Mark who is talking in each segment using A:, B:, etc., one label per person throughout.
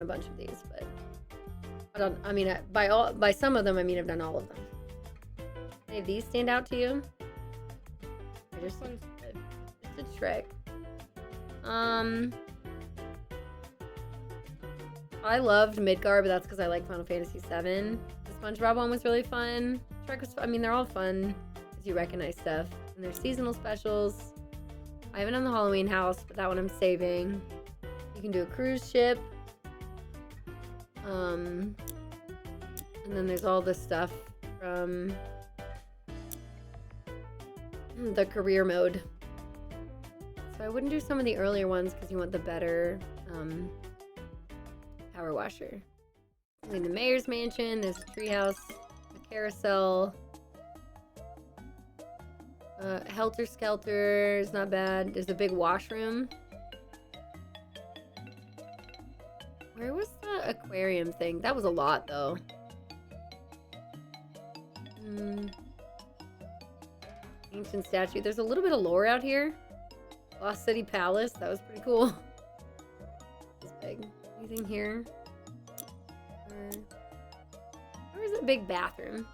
A: a bunch of these, but I mean, by some of them, I mean I've done all of them. Any of these stand out to you?
B: This one's good.
A: Just a trick. I loved Midgar, but that's because I like Final Fantasy VII. The SpongeBob one was really fun. Shrek was, I mean, they're all fun as you recognize stuff. And there's seasonal specials. I haven't done the Halloween house, but that one I'm saving. You can do a cruise ship. And then there's all this stuff from the career mode. So I wouldn't do some of the earlier ones because you want the better power washer. In the mayor's mansion, there's a treehouse, a carousel. Helter Skelter is not bad. There's a big washroom. Where was the aquarium thing? That was a lot, though. Ancient statue. There's a little bit of lore out here. Lost City Palace. That was pretty cool. It's big. Anything here? Where's a big bathroom?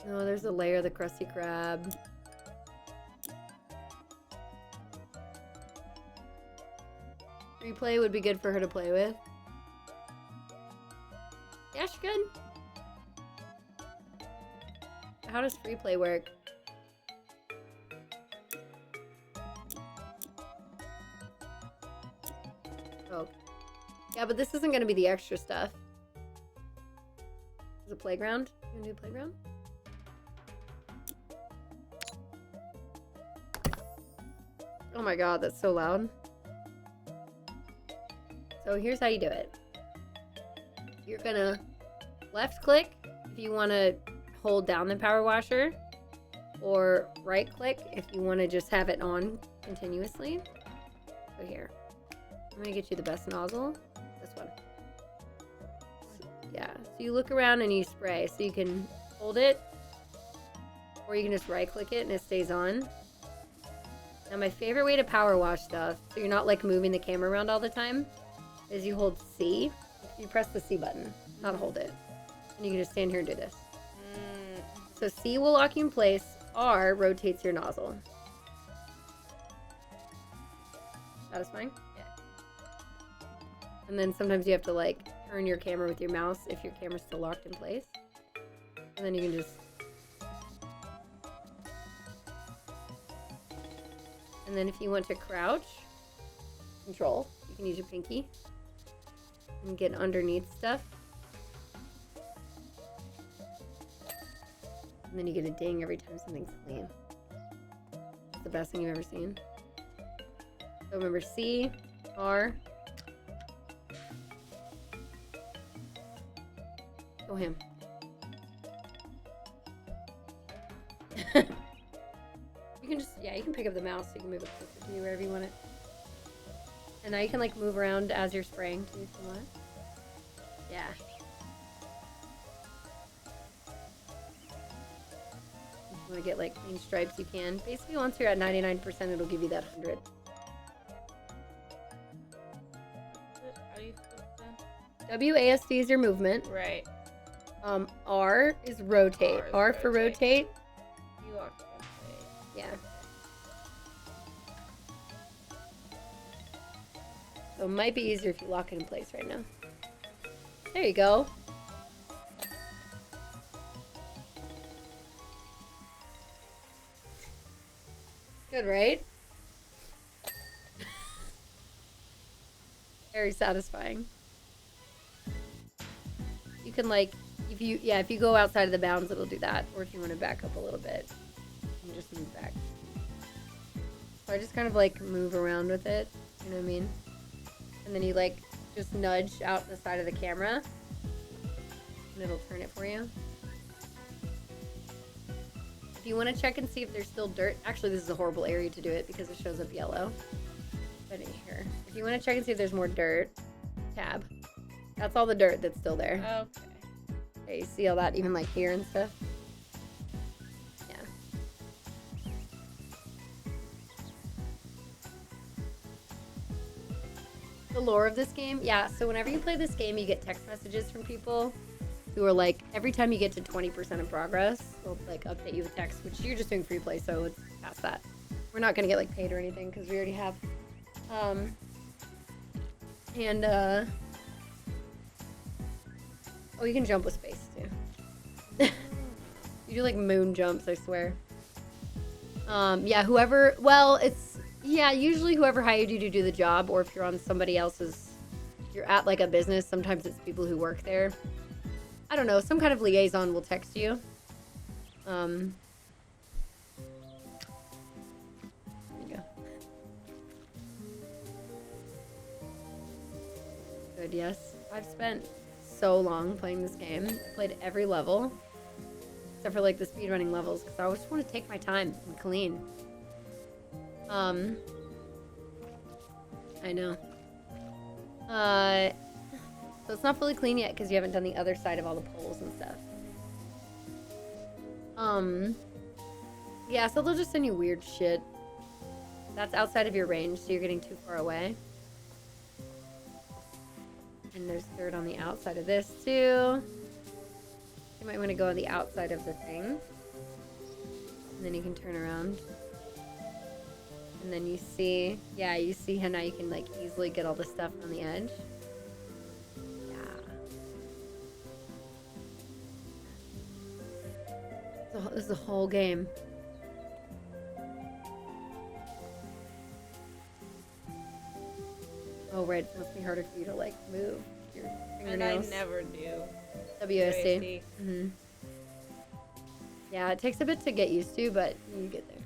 A: No, there's a layer of the Krusty Krab. Free play would be good for her to play with. Yeah, she's good. How does free play work? Oh. Yeah, but this isn't going to be the extra stuff. Is it playground? You want to do playground? Oh my god, that's so loud. So here's how you do it. You're gonna left click if you want to hold down the power washer, or right click if you want to just have it on continuously. So here, I'm gonna get you the best nozzle. This one. Yeah, so you look around and you spray. So you can hold it, or you can just right click it and it stays on. Now my favorite way to power wash stuff, so you're not like moving the camera around all the time, is you hold C. You press the C button, not hold it. And you can just stand here and do this. So C will lock you in place, R rotates your nozzle. Satisfying?
B: Yeah.
A: And then sometimes you have to like turn your camera with your mouse if your camera's still locked in place. And then you can just... And then if you want to crouch, control, you can use your pinky and get underneath stuff. And then you get a ding every time something's clean. It's the best thing you've ever seen. So remember C, R. Go him. You can just, yeah, you can pick up the mouse so you can move it closer to you wherever you want it. And now you can like move around as you're spraying too if you want. Yeah. If you want to get like clean stripes, you can. Basically, once you're at 99%, it'll give you that 100.
B: How do you flip that?
A: WASD is your movement.
B: Right.
A: R is rotate.
B: R
A: R for rotate.
B: You lock it in place.
A: Yeah. So it might be easier if you lock it in place right now. There you go. Good, right? Very satisfying. You can like, if you go outside of the bounds, it'll do that. Or if you want to back up a little bit, you can just move back. So I just kind of like move around with it, you know what I mean? And then you like just nudge out the side of the camera and it'll turn it for you. If you want to check and see if there's still dirt, actually this is a horrible area to do it because it shows up yellow. But here, if you want to check and see if there's more dirt, tab. That's all the dirt that's still there.
B: Okay.
A: Okay, you see all that even like here and stuff? Yeah. The lore of this game? Yeah, so whenever you play this game, you get text messages from people who are like, every time you get to 20% of progress, they'll like update you with text, which you're just doing free play, so it's past that. We're not gonna get like paid or anything because we already have. Oh, you can jump with space too. You do like moon jumps, I swear. Yeah, whoever, well, it's, yeah, usually whoever hired you to do the job, or if you're on somebody else's, you're at like a business, sometimes it's people who work there. I don't know, some kind of liaison will text you. There you go. Good, yes. I've spent so long playing this game. Played every level. Except for like the speedrunning levels, because I always want to take my time and clean. I know. So it's not fully clean yet because you haven't done the other side of all the poles and stuff. Yeah, so they'll just send you weird shit. That's outside of your range, so you're getting too far away. And there's dirt on the outside of this too. You might want to go on the outside of the thing. And then you can turn around. And then you see, yeah, you see how now you can like easily get all the stuff on the edge. Yeah. So this is a whole game. Oh, right. It must be harder for you to like move your fingernails.
B: And I never do.
A: WSD. Mm-hmm. Yeah, it takes a bit to get used to, but you get there.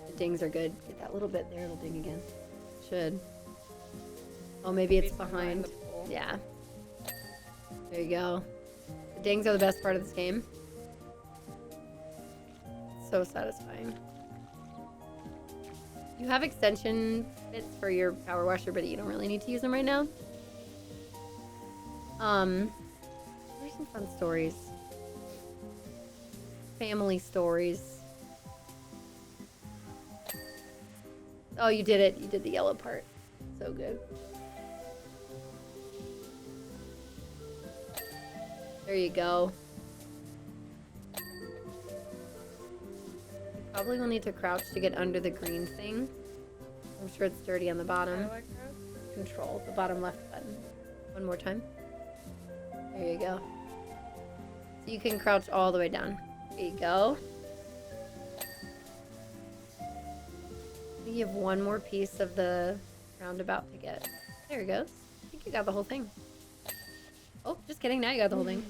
A: The dings are good. Get that little bit there, it'll ding again. Should. Oh, maybe it's behind. Yeah. There you go. The dings are the best part of this game. So satisfying. You have extension bits for your power washer, but you don't really need to use them right now. There's some fun stories. Family stories. Oh, you did it. You did the yellow part. So good. There you go. You probably will need to crouch to get under the green thing. I'm sure it's dirty on the bottom.
B: How do I crouch?
A: Control, the bottom left button. One more time. There you go. So you can crouch all the way down. There you go. I think you have one more piece of the roundabout to get. There it goes. I think you got the whole thing. Oh, just kidding. Now you got the whole thing.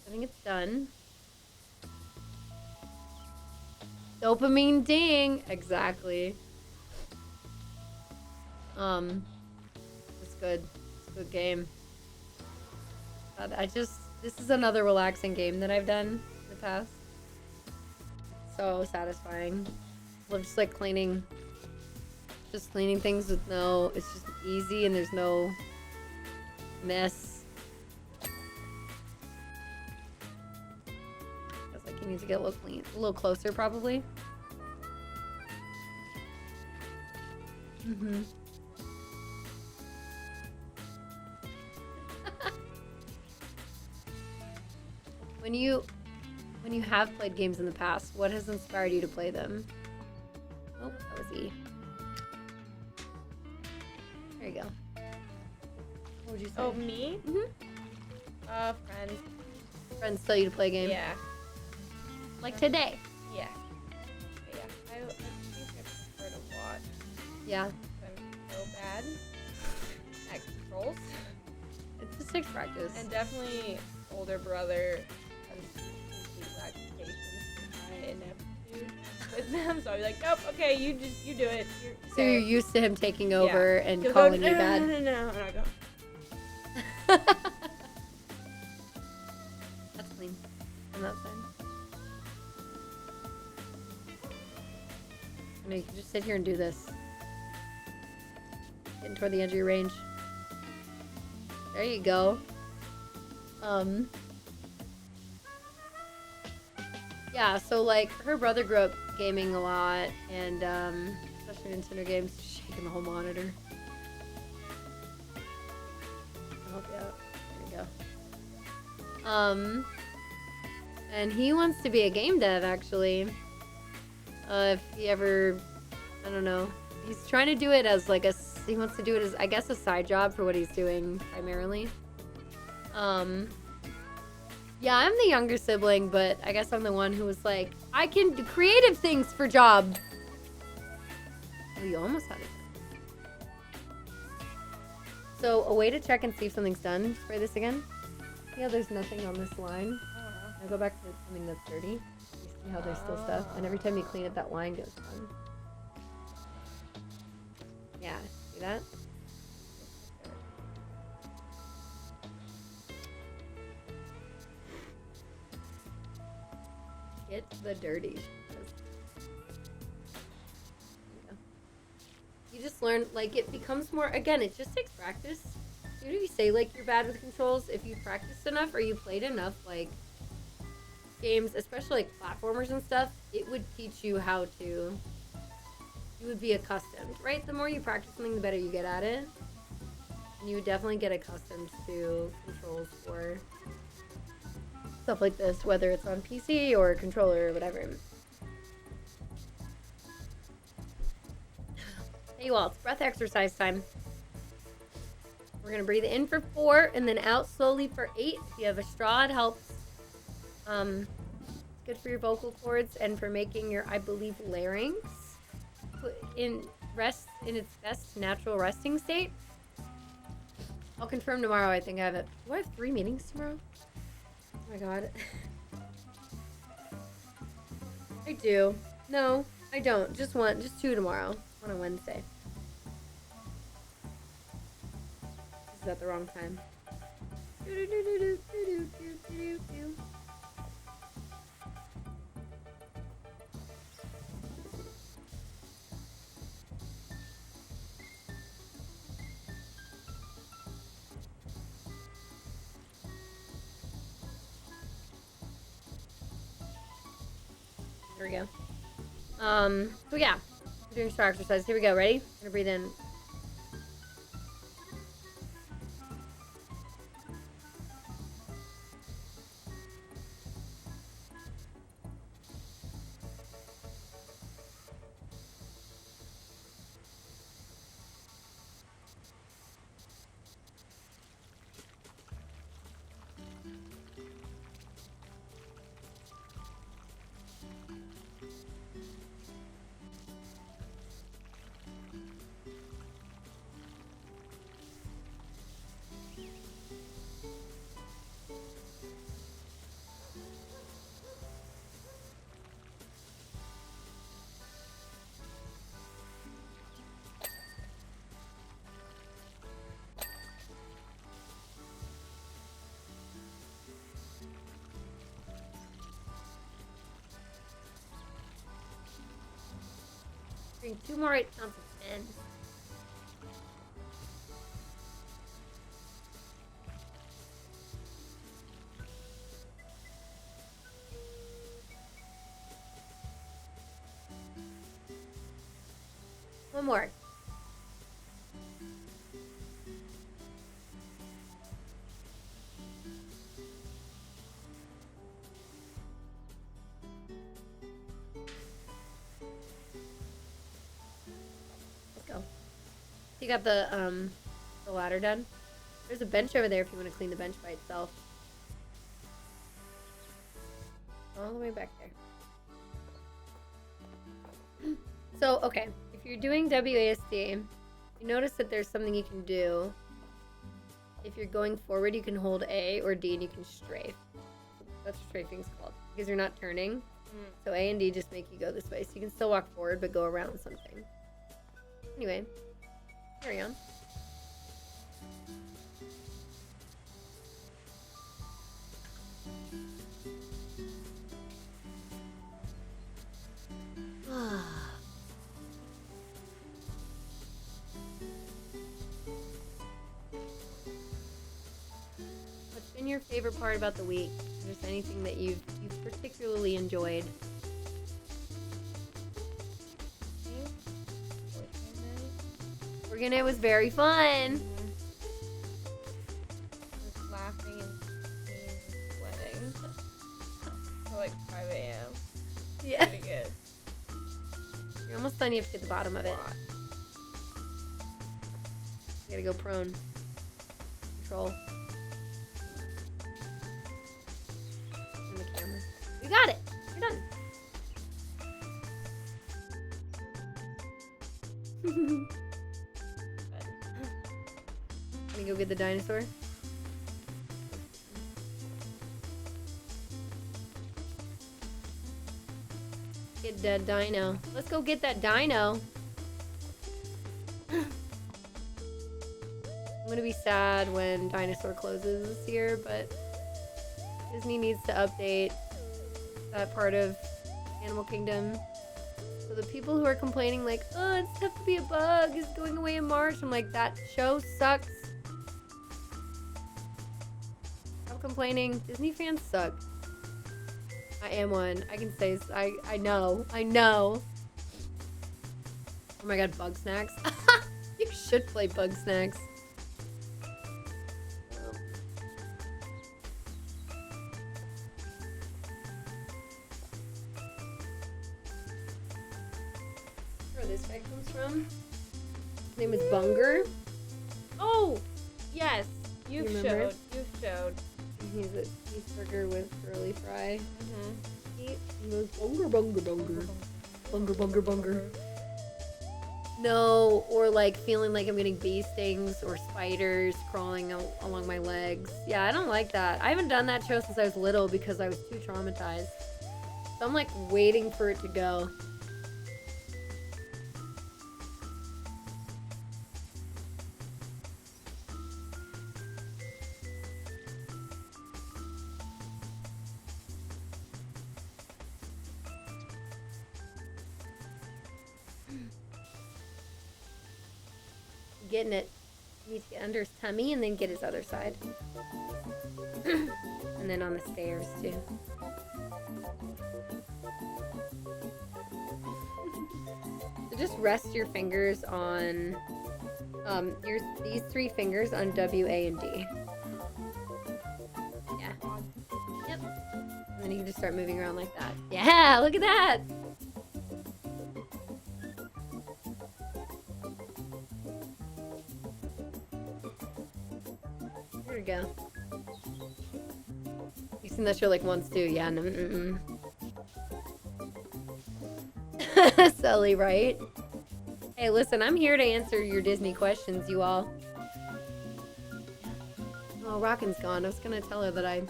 A: I think it's done. Dopamine ding. Exactly. It's good. It's a good game. God, this is another relaxing game that I've done in the past. So satisfying. Love just like cleaning things with it's just easy and there's no mess. Feels like you need to get a little closer probably. Mm-hmm. When you have played games in the past, what has inspired you to play them? Oh, that was E. There you go. What would you say?
B: Oh, me?
A: Mm-hmm.
B: Friends.
A: Friends tell you to play a game?
B: Yeah.
A: Like today?
B: Yeah. Yeah. I think I prefer to watch.
A: Yeah.
B: I'm so bad at controls.
A: It just takes practice.
B: And definitely older brother has applications to my ineptitude with them. So I'll be like, nope, okay, you do it.
A: So you're used to him taking over and
B: He'll
A: calling
B: go,
A: you bad?
B: No. And I go.
A: That's clean. On that side. I know you can just sit here and do this. Getting toward the edge of your range. There you go. Yeah, Yeah, so like her brother grew up gaming a lot, and especially Nintendo games, shaking the whole monitor. I'll help you out. There you go. And he wants to be a game dev actually. If he ever, I don't know, he's trying to do it as like he wants to do it as, I guess, a side job for what he's doing primarily. Yeah, I'm the younger sibling, but I guess I'm the one who was like, I can do creative things for job. Oh, you almost had it. So, a way to check and see if something's done, spray this again. Yeah, there's nothing on this line. I'll go back to something that's dirty. You see how there's still stuff, and every time you clean it, that line goes done. Yeah, see that? Get the dirty. You just learn, like, it becomes more, again, it just takes practice. You know, you say, like, you're bad with controls. If you practiced enough or you played enough, like, games, especially, like, platformers and stuff, it would teach you how to, you would be accustomed, right? The more you practice something, the better you get at it. And you would definitely get accustomed to controls for stuff like this, whether it's on PC or a controller or whatever. Hey you all, it's breath exercise time. We're gonna breathe in for 4 and then out slowly for 8. If you have a straw, it helps. Good for your vocal cords and for making your, I believe, larynx in its best natural resting state. I'll confirm tomorrow. I think I have it. Do I have 3 meetings tomorrow? Oh my god. I do. No, I don't. Just 2 tomorrow. On a Wednesday. This is at the wrong time. There we go. So yeah. Doing straw exercise. Here we go. Ready? I'm gonna breathe in. Drink 2 more 8 ounces in. One more. You got the ladder done? There's a bench over there if you want to clean the bench by itself. All the way back there. So, okay. If you're doing WASD, you notice that there's something you can do. If you're going forward, you can hold A or D and you can strafe. That's what strafing's called. Because you're not turning. So A and D just make you go this way. So you can still walk forward but go around something. Anyway. Carry on. What's been your favorite part about the week? Just Just anything that you've particularly enjoyed. Organite was very fun.
B: Just laughing and sweating till like 5 a.m.
A: Yeah.
B: Pretty good.
A: You're almost done. You have to get the bottom of it. You gotta go prone. Control. And the camera. You got it. You're done. Let me go get the dinosaur. Get that dino. Let's go get that dino. I'm gonna be sad when Dinosaur closes this year, but Disney needs to update that part of Animal Kingdom. So the people who are complaining like, oh, it's tough to be a bug, is going away in March. I'm like, that show sucks. Stop complaining. Disney fans suck. I am one. I can say, I know. Oh my god, Bug Snacks. You should play Bug Snacks. Where this guy comes from? His name is Bunger.
B: Oh, yes. You've
A: remember?
B: showed.
A: He's a cheeseburger with curly fry.
B: Mm-hmm.
A: He goes bunger. No, or like feeling like I'm getting bee stings or spiders crawling along my legs. Yeah, I don't like that. I haven't done that show since I was little because I was too traumatized. So I'm like waiting for it to go. Getting it. You need to get under his tummy and then get his other side. And then on the stairs too. So just rest your fingers on these 3 fingers on W, A, and D. Yeah. Yep. And then you can just start moving around like that. Yeah, look at that! There we go. You've seen that show like once too, yeah. No, Sully, right? Hey, listen, I'm here to answer your Disney questions, you all. Oh, Rockin's gone. I was gonna tell her that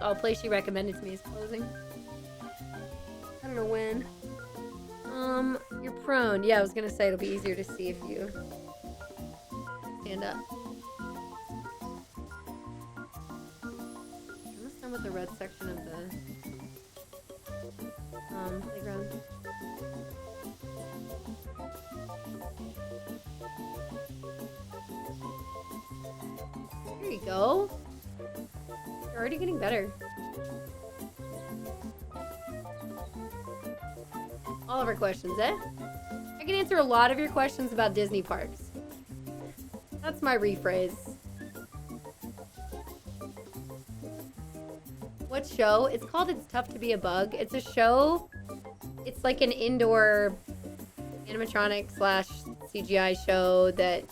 A: a place she recommended to me is closing. I don't know when. You're prone. Yeah, I was gonna say it'll be easier to see if you stand up. With the red section of the playground. There you go. You're already getting better. All of our questions, eh? I can answer a lot of your questions about Disney parks. That's my rephrase. What show? It's called It's Tough to Be a Bug. It's a show. It's like an indoor animatronic / CGI show that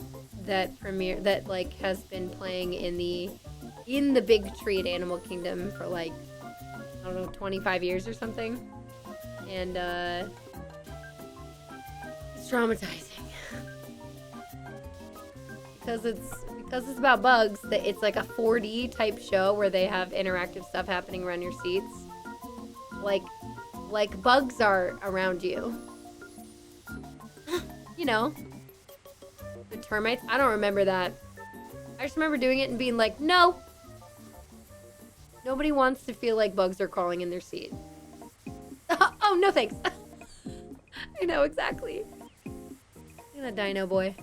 A: like has been playing in the big tree at Animal Kingdom for like, I don't know, 25 years or something. And it's traumatizing. Because it's about bugs, that it's like a 4D type show where they have interactive stuff happening around your seats. Like bugs are around you. You know. The termites. I don't remember that. I just remember doing it and being like, no. Nobody wants to feel like bugs are crawling in their seat. Oh, no thanks. I know exactly. Look at that dino boy.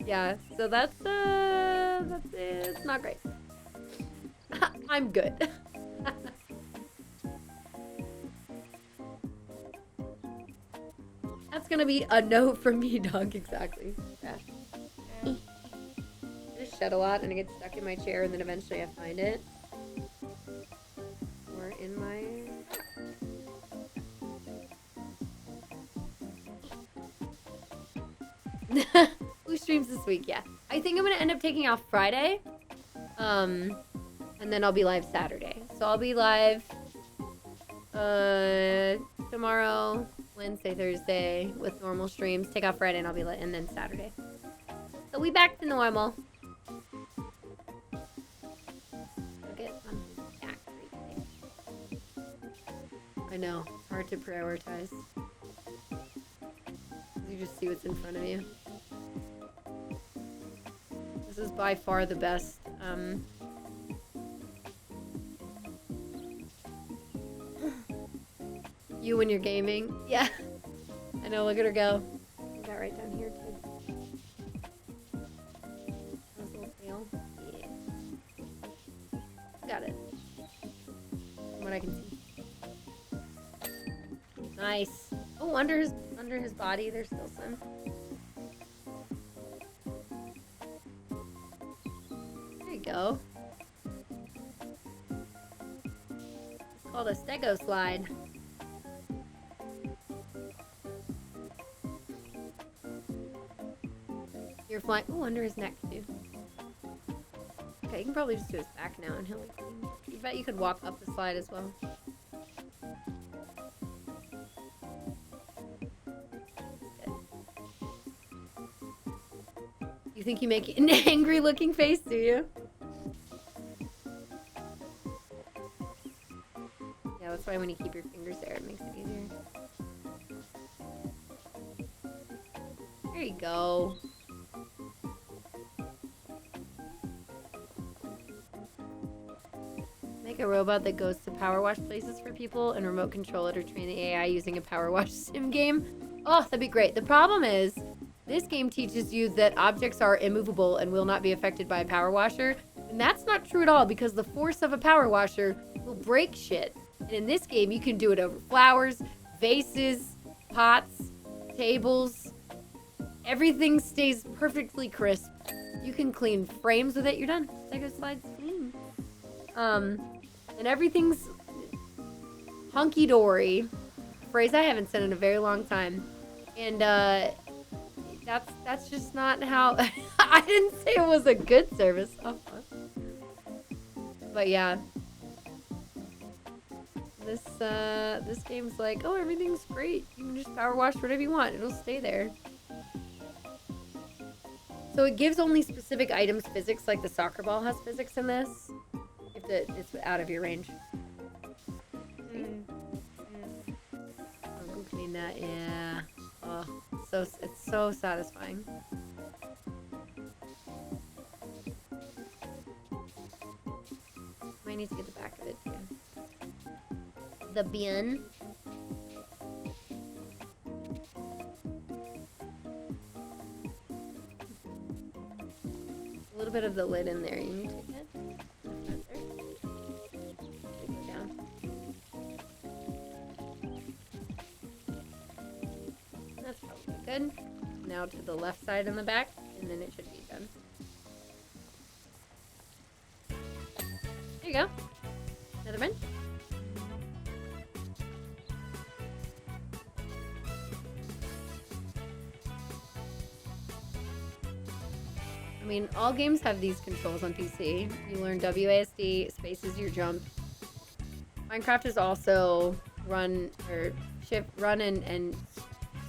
A: Yeah, so that's it's not great. I'm good. That's gonna be a no from me, dog. Exactly. Yeah.
B: Yeah.
A: I just shed a lot and I get stuck in my chair and then eventually I find it. Or in my... Who streams this week? Yeah. I think I'm gonna end up taking off Friday. And then I'll be live Saturday. So I'll be live tomorrow, Wednesday, Thursday with normal streams. Take off Friday and I'll be and then Saturday. So we back to normal. Get on back. I know, it's hard to prioritize. You just see what's in front of you. This is by far the best. You when you're gaming. Yeah. I know, look at her go. Put that right down here too. Nice little tail. Yeah. Got it. From what I can see. Nice. Oh, under his body, there's still some. There you go. It's called a stego slide. You're flying. Oh, under his neck too. Okay, you can probably just do his back now, and he'll like. You bet you could walk up the slide as well. You think you make an angry looking face, do you? Yeah, that's why when you keep your fingers there, it makes it easier. There you go. Make a robot that goes to power wash places for people and remote control it or train the AI using a power wash sim game. Oh, that'd be great. The problem is, this game teaches you that objects are immovable and will not be affected by a power washer. And that's not true at all because the force of a power washer will break shit. And in this game, you can do it over flowers, vases, pots, tables. Everything stays perfectly crisp. You can clean frames with it. You're done. Lego slides clean. And everything's hunky-dory. Phrase I haven't said in a very long time. And, that's just not how... I didn't say it was a good service. Oh, but yeah. This game's like, oh, everything's great. You can just power wash whatever you want. It'll stay there. So it gives only specific items physics, like the soccer ball has physics in this. If it's out of your range. I'll go clean that, yeah. Oh, it's so satisfying. Might need to get the back of it too. The bin. A little bit of the lid in there. You need to get. Go down. That's probably good. Now to the left side and the back, and then it should be done. There you go. Another bin. I mean, all games have these controls on PC. You learn WASD, space is your jump. Minecraft is also run and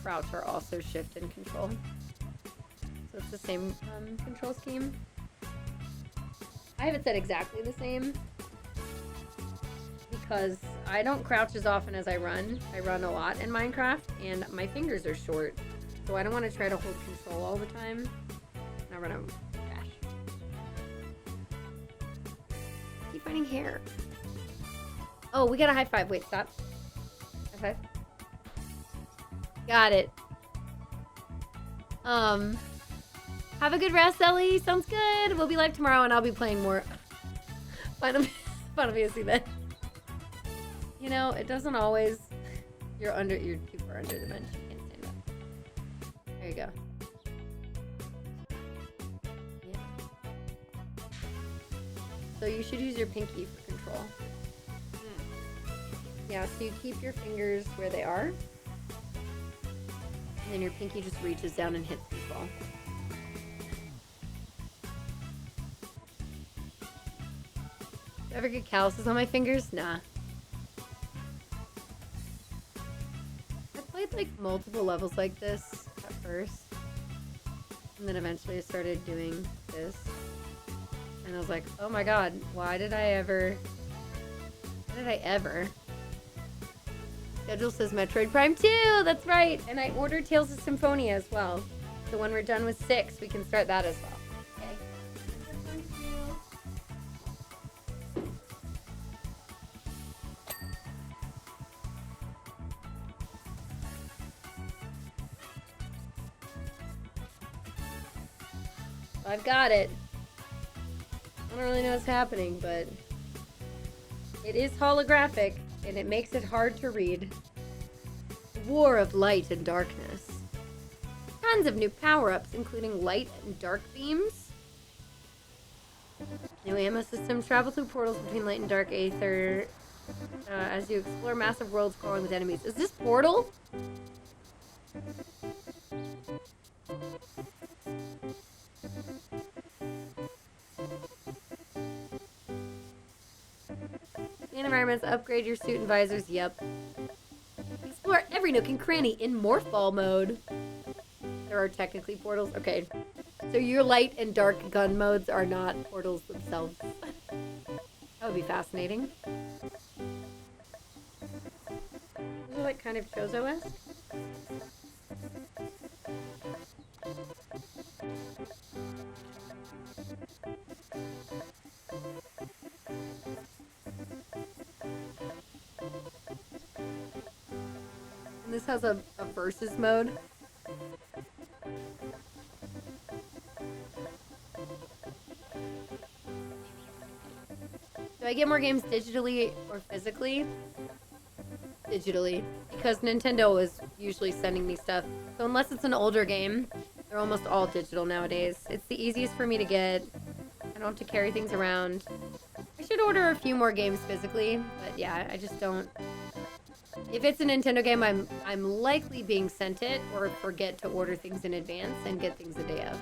A: crouch are also shift and control. So it's the same control scheme. I have it set exactly the same because I don't crouch as often as I run. I run a lot in Minecraft and my fingers are short. So I don't want to try to hold control all the time. And I run out of cash. Keep finding hair. Oh, we got a high five. Wait, stop. High five. Got it. Have a good rest, Ellie. Sounds good. We'll be live tomorrow, and I'll be playing more Final Fantasy then. You know, it doesn't always. You're too far under the bench. You can't stand up. There you go. Yeah. So you should use your pinky for control. Yeah, so you keep your fingers where they are. And then your pinky just reaches down and hits people. Do I ever get calluses on my fingers? Nah. I played like multiple levels like this at first. And then eventually I started doing this. And I was like, oh my god, why did I ever? Schedule says Metroid Prime 2, that's right. And I ordered Tales of Symphonia as well. So when we're done with 6, we can start that as well. Okay. I've got it. I don't really know what's happening, but it is holographic, and it makes it hard to read. War of Light and Darkness. Tons of new power-ups, including light and dark beams. New ammo system. Travel through portals between light and dark aether as you explore massive worlds crawling with enemies. Is this Portal? Environments, upgrade your suit and visors. Yep. Explore every nook and cranny in morph ball mode. There are technically portals. Okay. So your light and dark gun modes are not portals themselves. That would be fascinating. Is it like kind of Chozo-esque? And this has a versus mode. Do I get more games digitally or physically? Digitally. Because Nintendo is usually sending me stuff. So unless it's an older game, they're almost all digital nowadays. It's the easiest for me to get. I don't have to carry things around. I should order a few more games physically, but yeah, I just don't. If it's a Nintendo game, I'm likely being sent it or forget to order things in advance and get things a day of.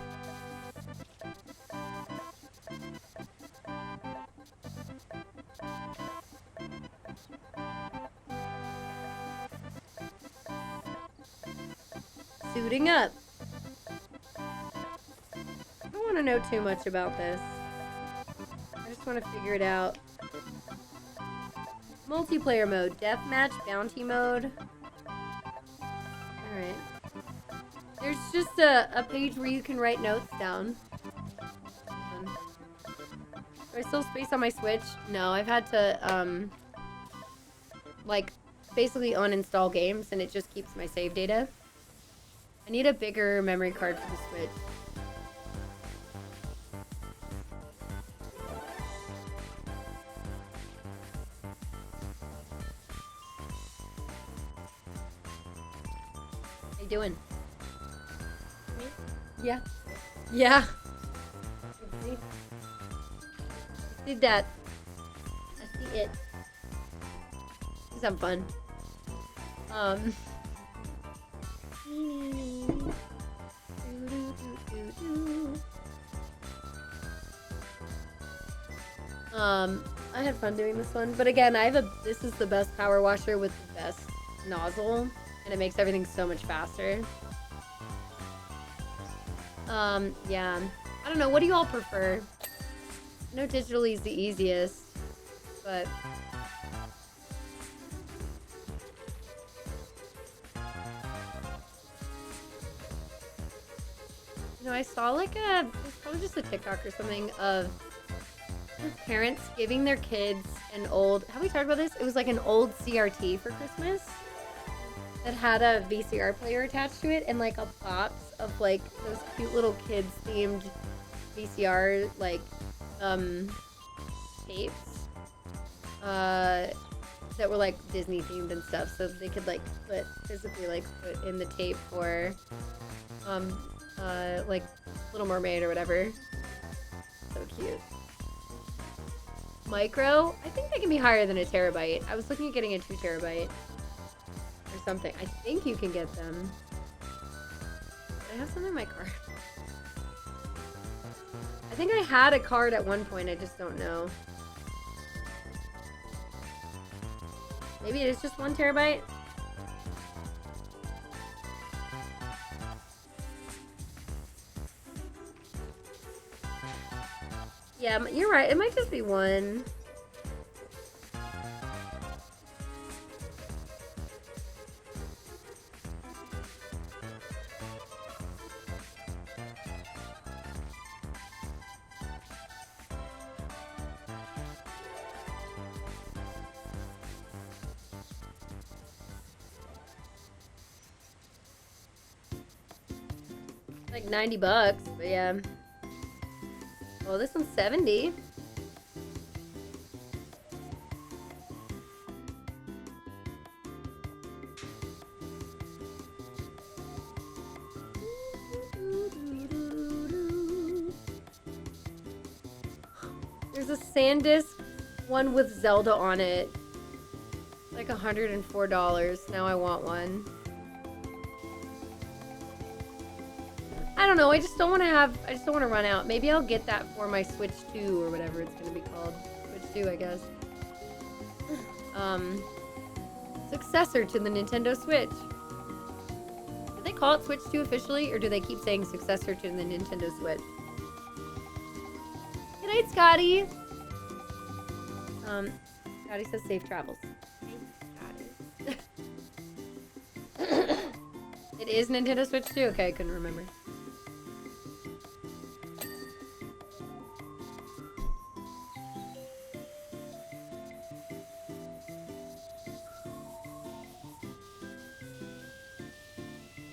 A: Suiting up. I don't want to know too much about this. I just want to figure it out. Multiplayer mode, deathmatch, bounty mode. Alright. There's just a page where you can write notes down. Do I still have space on my Switch? No, I've had to, like, basically uninstall games, and it just keeps my save data. I need a bigger memory card for the Switch. How you doing?
B: Me?
A: Yeah. Yeah. I see that. I see it. He's having fun. I had fun doing this one, but again, this is the best power washer with the best nozzle, and it makes everything so much faster. Yeah. I don't know, what do you all prefer? I know digitally is the easiest, but you know, I saw like it's probably just a TikTok or something of parents giving their kids an old, have we talked about this? It was like an old CRT for Christmas. that had a VCR player attached to it and like a box of like those cute little kids themed VCR like tapes that were like Disney themed and stuff, so they could like physically put in the tape for like Little Mermaid or whatever. So cute. Micro, I think they can be higher than a terabyte. I was looking at getting a 2 terabyte or something. I think you can get them. I have something in my card. I think I had a card at one point, I just don't know. Maybe it is just 1 terabyte? Yeah, you're right. It might just be 1. Like $90, but yeah. Well, this one's 70. There's a SanDisk one with Zelda on it. Like $104. Now I want one. I don't know, I just don't want to run out. Maybe I'll get that for my Switch 2 or whatever it's gonna be called. Switch 2, I guess. Successor to the Nintendo Switch. Did they call it Switch 2 officially, or do they keep saying successor to the Nintendo Switch? Good night, Scotty! Scotty says safe travels. Thanks, Scotty. It is Nintendo Switch 2? Okay, I couldn't remember.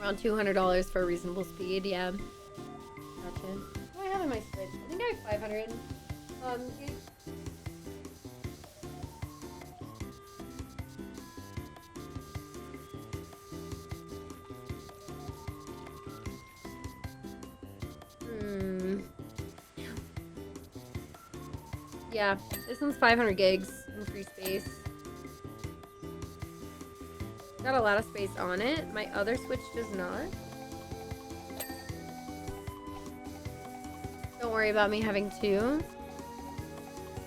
A: Around $200 for a reasonable speed, yeah. Gotcha. What do I have in my Switch? I think I have 500. Yeah, this one's 500 gigs in free space. Got a lot of space on it. My other Switch does not. Don't worry about me having 2.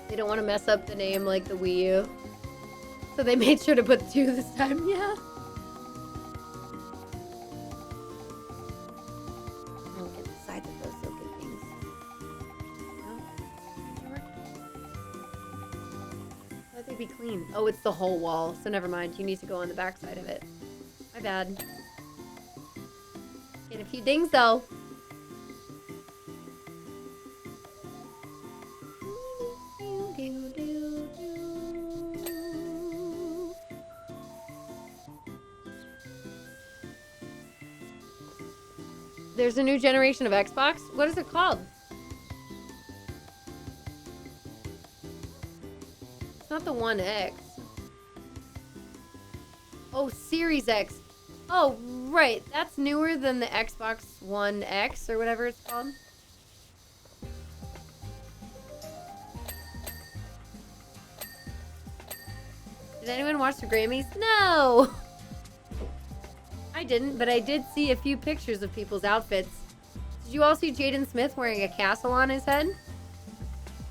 A: They don't want to mess up the name like the Wii U. So they made sure to put 2 this time, yeah. I'll get the sides of those silken things. No? Let they be clean. Oh, it's the whole wall, so never mind. You need to go on the back side of it. My bad. Get a few dings though. There's a new generation of Xbox? What is it called? It's not the One X. Oh, Series X. Oh, right. That's newer than the Xbox One X or whatever it's called. Did anyone watch the Grammys? No! I didn't, but I did see a few pictures of people's outfits. Did you all see Jaden Smith wearing a castle on his head?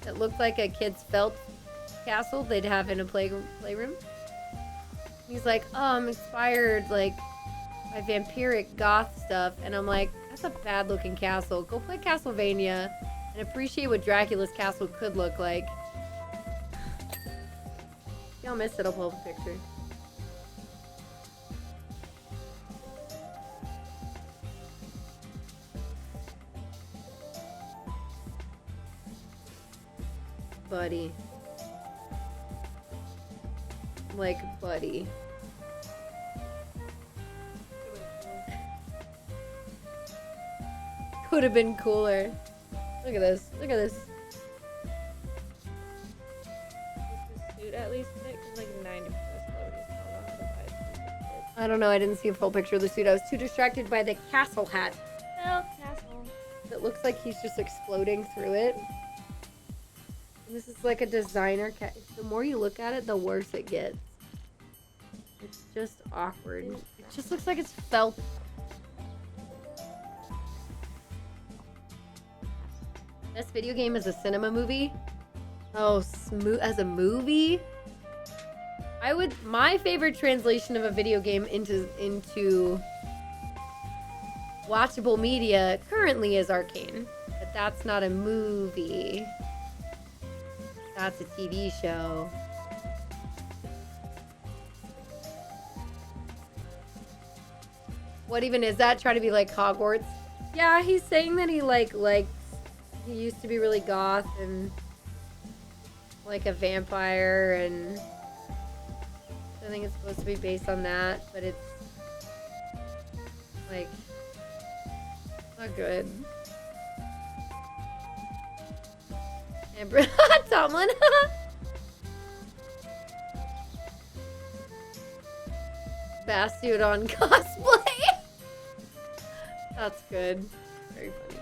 A: That looked like a kid's felt castle they'd have in a playroom. He's like, oh, I'm inspired, like, by vampiric goth stuff. And I'm like, that's a bad looking castle. Go play Castlevania and appreciate what Dracula's castle could look like. If y'all missed it, I'll pull up a picture. Buddy. Like, buddy. would have been cooler. Look at this. Look at this.
B: Is the suit at least fit? 'Cause like 90% of celebrities don't know how to buy suits that fit.
A: I don't know. I didn't see a full picture of the suit. I was too distracted by the castle hat.
B: Well, castle.
A: It looks like he's just exploding through it. And this is like a designer cat. The more you look at it, the worse it gets. It's just awkward. It just looks like it's felt. Best video game is a cinema movie. Oh, smooth as a movie. My favorite translation of a video game into watchable media currently is Arcane, but that's not a movie. That's a TV show. What even is that? Trying to be like Hogwarts? Yeah, he's saying that he he used to be really goth and like a vampire, and I think it's supposed to be based on that, but it's like not good. Amber Tomlin. Bastiodon cosplay. That's good. Very funny.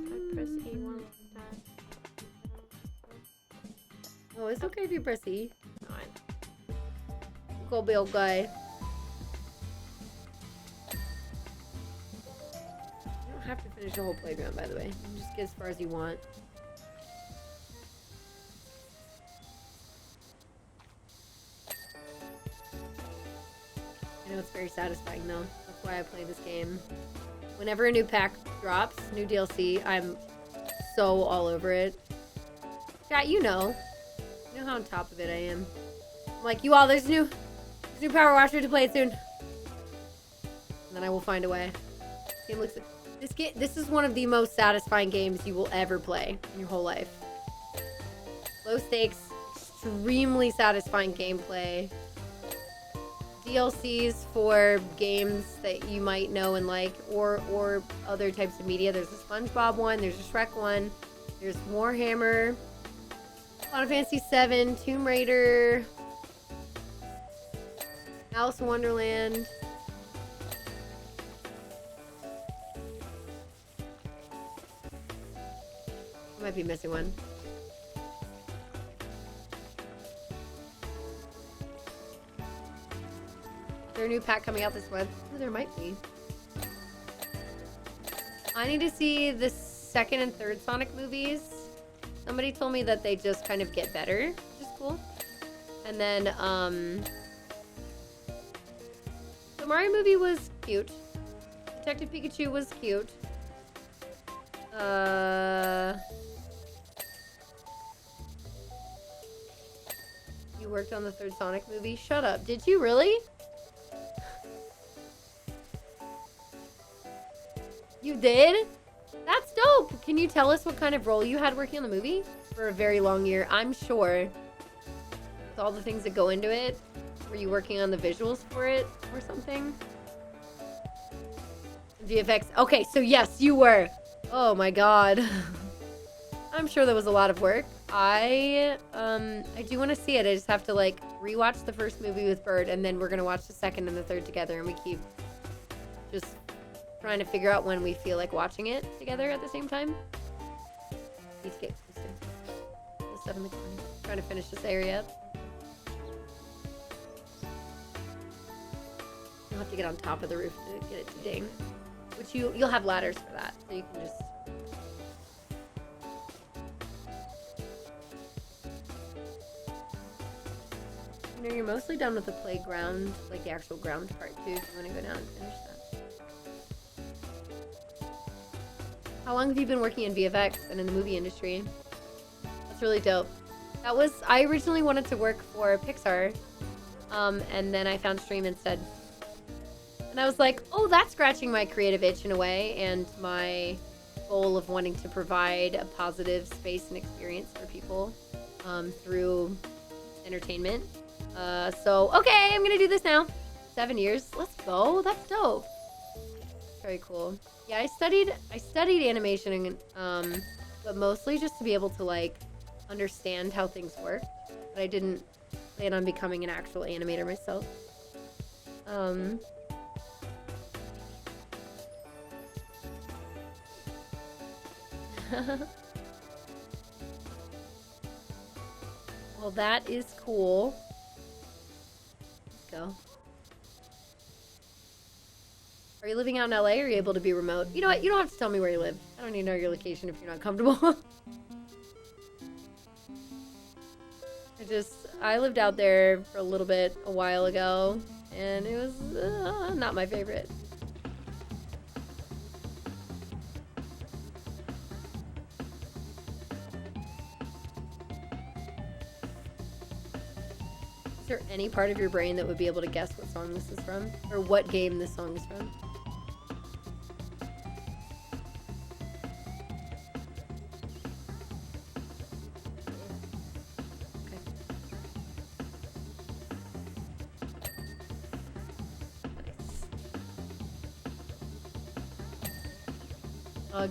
B: I press E one time.
A: Oh, it's okay if you press E.
B: No,
A: Go Bill guy. You don't have to finish the whole playground, by the way. You can just get as far as you want. I know it's very satisfying though. That's why I play this game. Whenever a new pack drops, new DLC, I'm so all over it. Chat, you know. You know how on top of it I am. I'm like, you all, there's new Powerwash to play it soon. And then I will find a way. Game looks this is one of the most satisfying games you will ever play in your whole life. Low stakes, extremely satisfying gameplay. DLCs for games that you might know and like, or other types of media. There's a SpongeBob one, there's a Shrek one, there's Warhammer, Final Fantasy VII, Tomb Raider, Alice in Wonderland. I might be missing one. Is there a new pack coming out this month? Oh, there might be. I need to see the second and third Sonic movies. Somebody told me that they just kind of get better, which is cool. And then, the Mario movie was cute. Detective Pikachu was cute. You worked on the third Sonic movie? Shut up. Did you really? You did? That's dope. Can you tell us what kind of role you had working on the movie? For a very long year, I'm sure. With all the things that go into it. Were you working on the visuals for it or something? VFX. Okay, so yes, you were. Oh my god. I'm sure that was a lot of work. I do want to see it. I just have to like rewatch the first movie with Bird, and then we're gonna watch the second and the third together, and we keep just trying to figure out when we feel like watching it together at the same time. Need to get the stuff in the corner. Trying to finish this area up. You'll have to get on top of the roof to get it to ding. Which you'll have ladders for that, so you can just. You know, you're mostly done with the playground, like the actual ground part too, if you want to go down and finish that. How long have you been working in VFX and in the movie industry? That's really dope. I originally wanted to work for Pixar, and then I found Stream instead. And I was like, oh, that's scratching my creative itch in a way, and my goal of wanting to provide a positive space and experience for people through entertainment. So, okay, I'm gonna do this now. 7 years. Let's go. That's dope. Very cool. Yeah, I studied animation and, but mostly just to be able to, like, understand how things work. But I didn't plan on becoming an actual animator myself. Well, that is cool. Let's go. Are you living out in LA or are you able to be remote? You know what? You don't have to tell me where you live. I don't need to know your location if you're not comfortable. I lived out there for a little bit a while ago, and it was not my favorite. Is there any part of your brain that would be able to guess what song this is from? Or what game this song is from?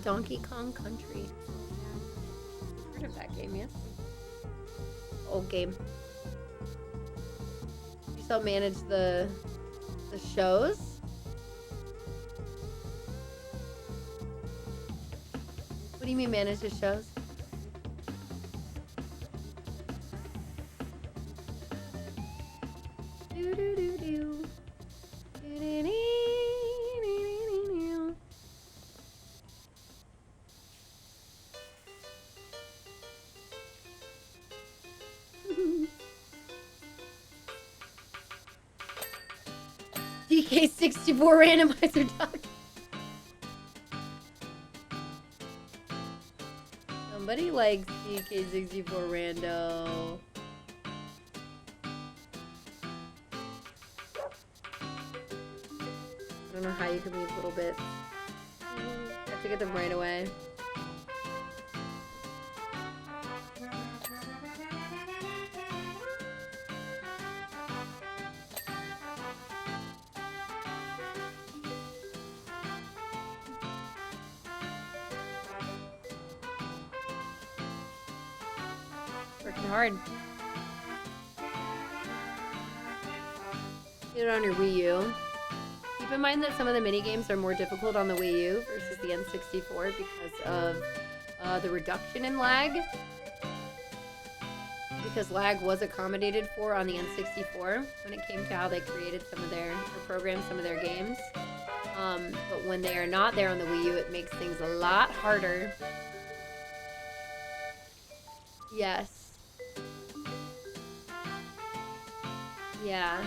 A: Donkey Kong Country. Heard of that game, yes? Old game. You still manage the shows? What do you mean manage the shows? DK64 randomizer doc. Somebody likes DK64 rando. I don't know how you can leave little bits. I have to get them right away. Working hard. Get it on your Wii U. Keep in mind that some of the mini games are more difficult on the Wii U versus the N64 because of the reduction in lag. Because lag was accommodated for on the N64 when it came to how they created some of their, or programmed some of their games. But when they are not there on the Wii U, it makes things a lot harder. Yes. Yeah.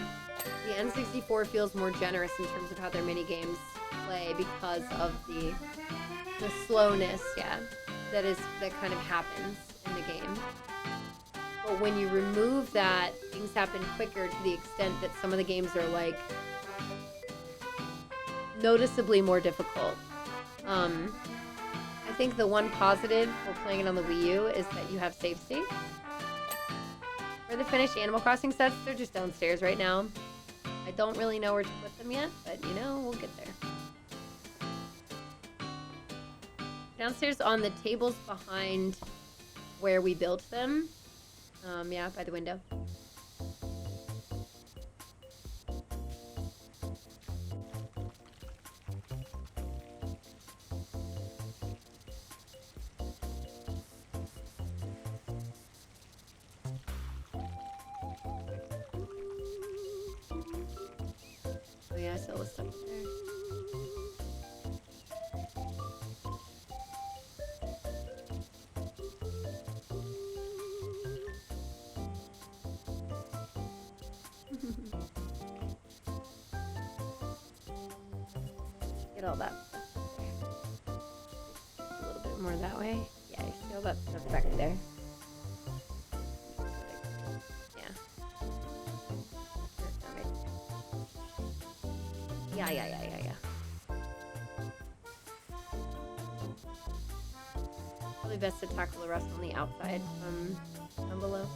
A: The N64 feels more generous in terms of how their minigames play because of the slowness, yeah, that kind of happens in the game. But when you remove that, things happen quicker to the extent that some of the games are, like, noticeably more difficult. I think the one positive for playing it on the Wii U is that you have save states. For the finished Animal Crossing sets, they're just downstairs right now. I don't really know where to put them yet, but, you know, we'll get there. Downstairs on the tables behind where we built them. Yeah, by the window. Oh yeah, so let's stop there. Get all that stuff there. A little bit more that way. Yeah, you see all that stuff back there. Yeah. Probably best to tackle the rest on the outside from below.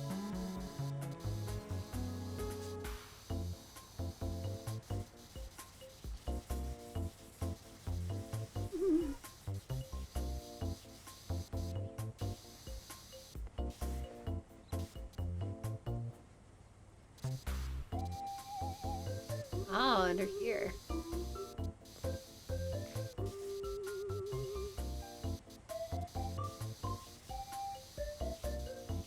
A: Oh, under here.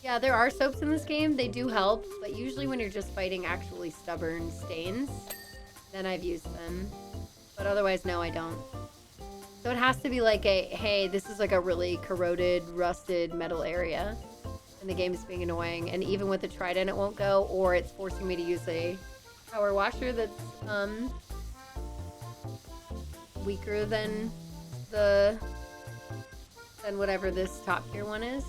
A: Yeah, there are soaps in this game. They do help, but usually when you're just fighting actually stubborn stains, then I've used them. But otherwise, no, I don't. So it has to be like a, hey, this is like a really corroded, rusted metal area, and the game's being annoying. And even with the trident, it won't go, or it's forcing me to use a power washer that's weaker than whatever this top tier one is.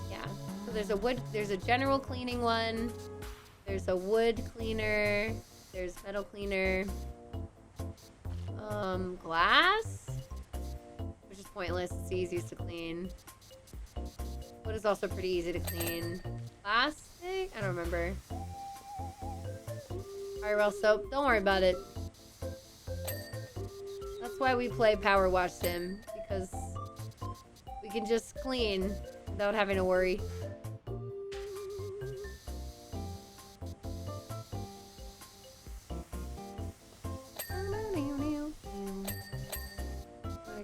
A: Yeah. So there's a general cleaning one. There's a wood cleaner. There's metal cleaner. Glass? Which is pointless. It's the easiest to clean. Wood is also pretty easy to clean. Plastic? I don't remember. IRL soap. Don't worry about it. That's why we play Powerwash Sim. Because we can just clean without having to worry.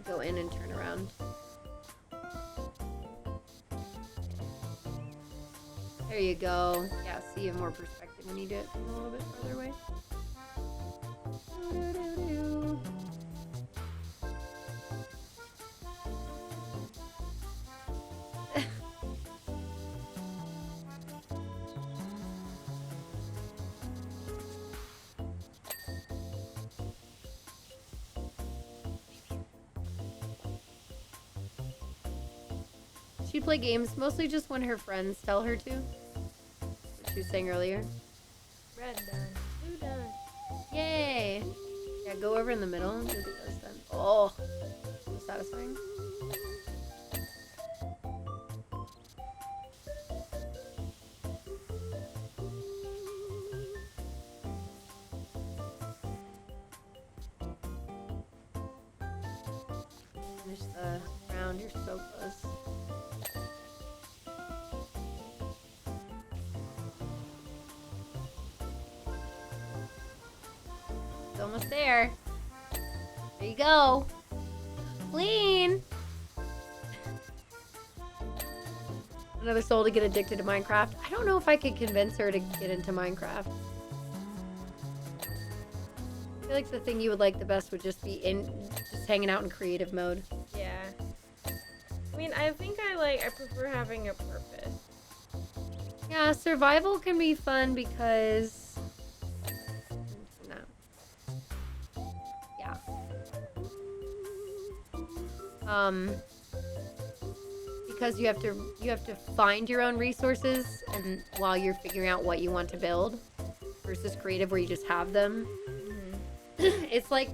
A: Go in and turn around. There you go. Yeah, see, you have more perspective when you do it from a little bit further away. She play games mostly just when her friends tell her to. What she was saying earlier.
B: Red done. Blue done.
A: Yay! Yeah, go over in the middle and do those then. Oh, so satisfying. Finish the round. You're so close. It's almost there. There you go. Clean. Another soul to get addicted to Minecraft. I don't know if I could convince her to get into Minecraft. I feel like the thing you would like the best would just be just hanging out in creative mode.
B: Yeah. I mean, I think I prefer having a purpose.
A: Yeah, survival can be fun because... No. Yeah. Because you have to find your own resources and while you're figuring out what you want to build versus creative where you just have them. It's like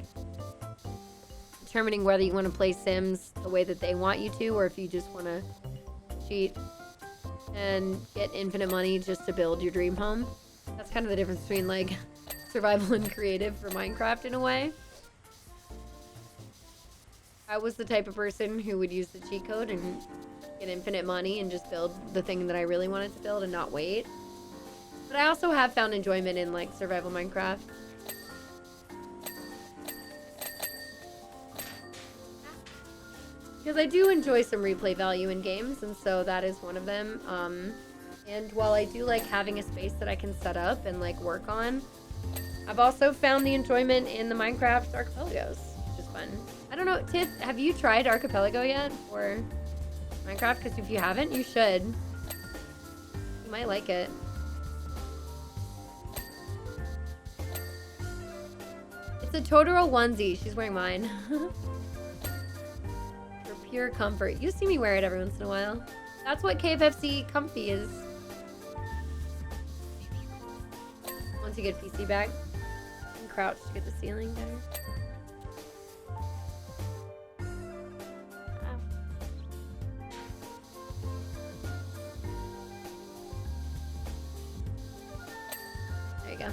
A: determining whether you want to play Sims the way that they want you to or if you just want to cheat and get infinite money just to build your dream home. That's kind of the difference between like survival and creative for Minecraft in a way. I was the type of person who would use the cheat code and get infinite money and just build the thing that I really wanted to build and not wait. But I also have found enjoyment in like survival Minecraft. Because I do enjoy some replay value in games, and so that is one of them. And while I do like having a space that I can set up and like work on, I've also found the enjoyment in the Minecraft archipelagos, which is fun. I don't know, Tiff, have you tried Archipelago yet for Minecraft? Because if you haven't, you should. You might like it. It's a Totoro onesie. She's wearing mine. For pure comfort. You see me wear it every once in a while. That's what KFFC comfy is. Once you get PC back, you can crouch to get the ceiling better. There you go.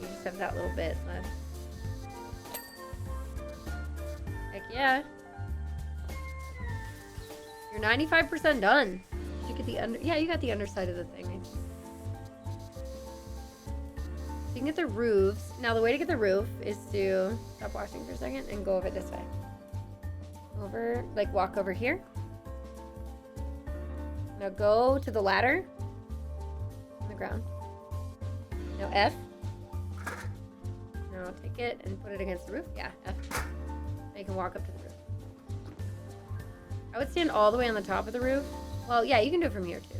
A: You just have that little bit left. Heck yeah. You're 95% done. Did you get the under? Yeah, you got the underside of the thing. you can get the roofs. Now the way to get the roof is to stop washing for a second and go over this way. Over, like walk over here. Now go to the ladder on the ground. Now F. Now take it and put it against the roof. Yeah, F. Now you can walk up to the roof. I would stand all the way on the top of the roof. Well, yeah, you can do it from here too.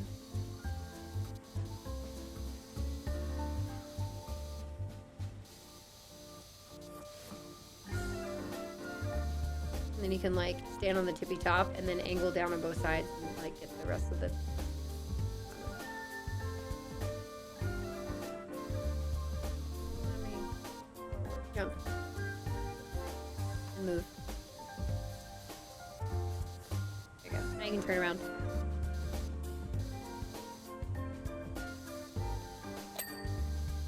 A: And then you can like stand on the tippy top and then angle down on both sides and like get the rest of the. Jump. And move. There you go. Now you can turn around.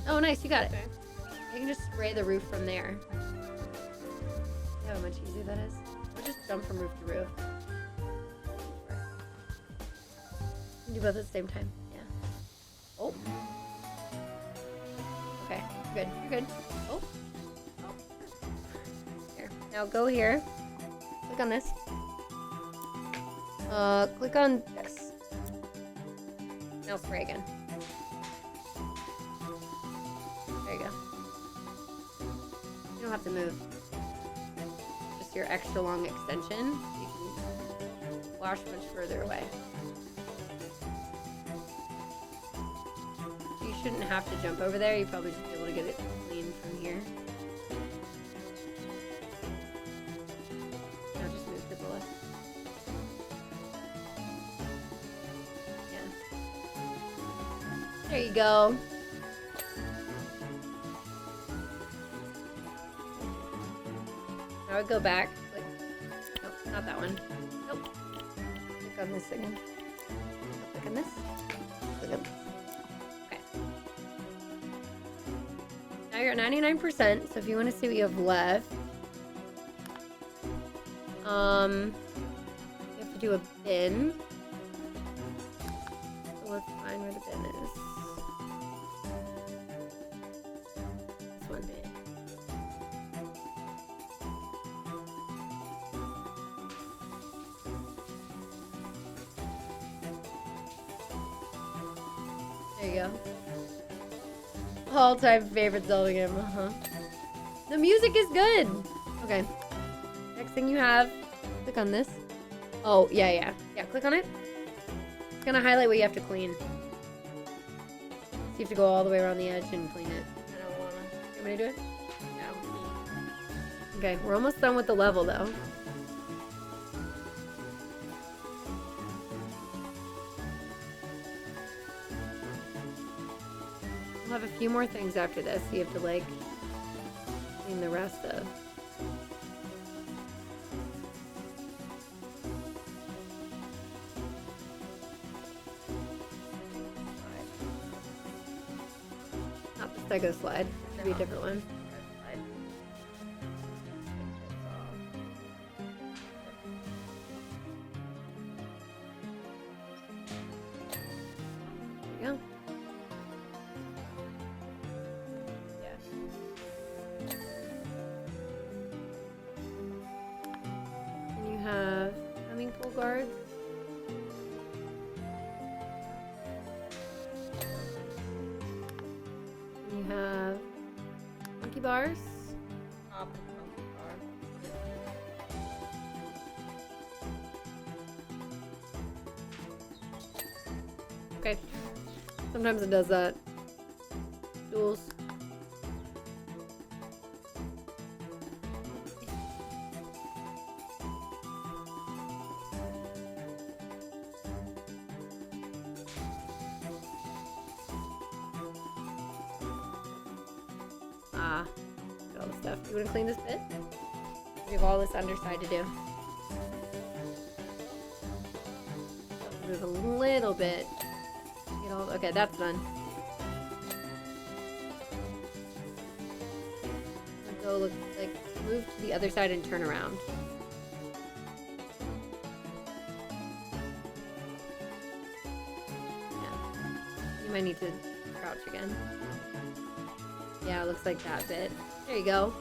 A: Oh, nice. You got it.
B: Okay.
A: You can just spray the roof from there. See how much easier that is? Or just jump from roof to roof. You can do both at the same time. Yeah. Oh. Okay. You're good. You're good. Oh. Here. Now go here. Click on this. Click on this. Now spray again. There you go. You don't have to move. Just your extra long extension. You can wash much further away. You shouldn't have to jump over there. You probably just be able to get it clean from here. Now just move to the left. Yeah. There you go. I would go back. Click. Nope, not that one. Nope. Click on this again. Click on this. Click on this. Okay. Now you're at 99%, so if you want to see what you have left, you have to do a bin. So let's find where the bin is. This one bin. There you go. All-time favorite Zelda game. The music is good. Okay. Next thing you have, click on this. Oh, yeah. Click on it. It's gonna highlight what you have to clean. So you have to go all the way around the edge and clean it.
B: I don't wanna.
A: You want me to do it?
B: No.
A: Okay, we're almost done with the level though. We'll have a few more things after this. You have to like clean the rest of. Not the Stego slide. It'll be a different one. There you go. And you have swimming pool guards. And you have monkey bars.
B: Top of monkey bar.
A: Okay. Sometimes it does that. Duels. Look at all the stuff. You want to clean this bit? We have all this underside to do. Move a little bit. Get all. Okay, that's done. Go look like move to the other side and turn around. Yeah. You might need to crouch again. looks like that bit. There you go.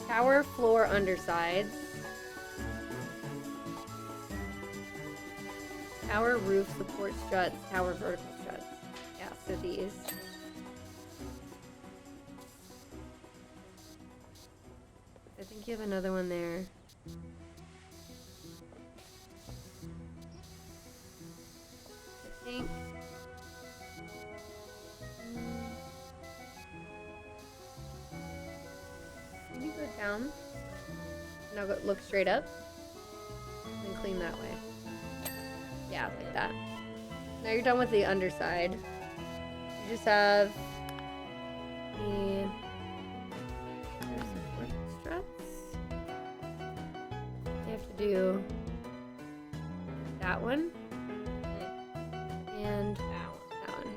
A: Tower, floor, undersides. Tower, roof, support struts, tower, vertical struts. Yeah, so these. I think you have another one there. I think. Maybe go down. Now go look straight up. And clean that way. Yeah, like that. Now you're done with the underside. You just have the support struts. You have to do that one and that one.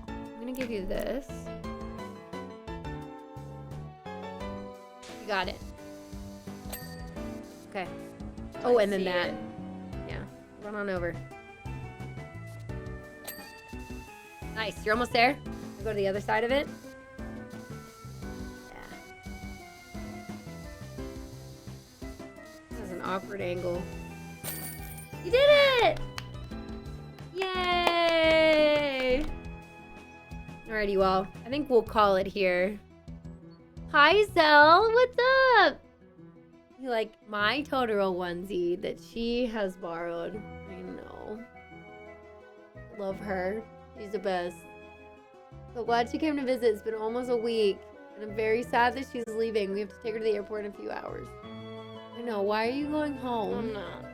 A: I'm gonna give you this. You got it. Okay. Oh, and then that. Yeah. Run on over. Nice. You're almost there. Go to the other side of it. Yeah. That was an awkward angle. You did it! Yay! Alrighty, well, I think we'll call it here. Hi, Zell. What's up? You like my Totoro onesie that she has borrowed. I know. Love her. She's the best. So glad she came to visit. It's been almost a week. And I'm very sad that she's leaving. We have to take her to the airport in a few hours. I know. Why are you going home?
B: I'm not.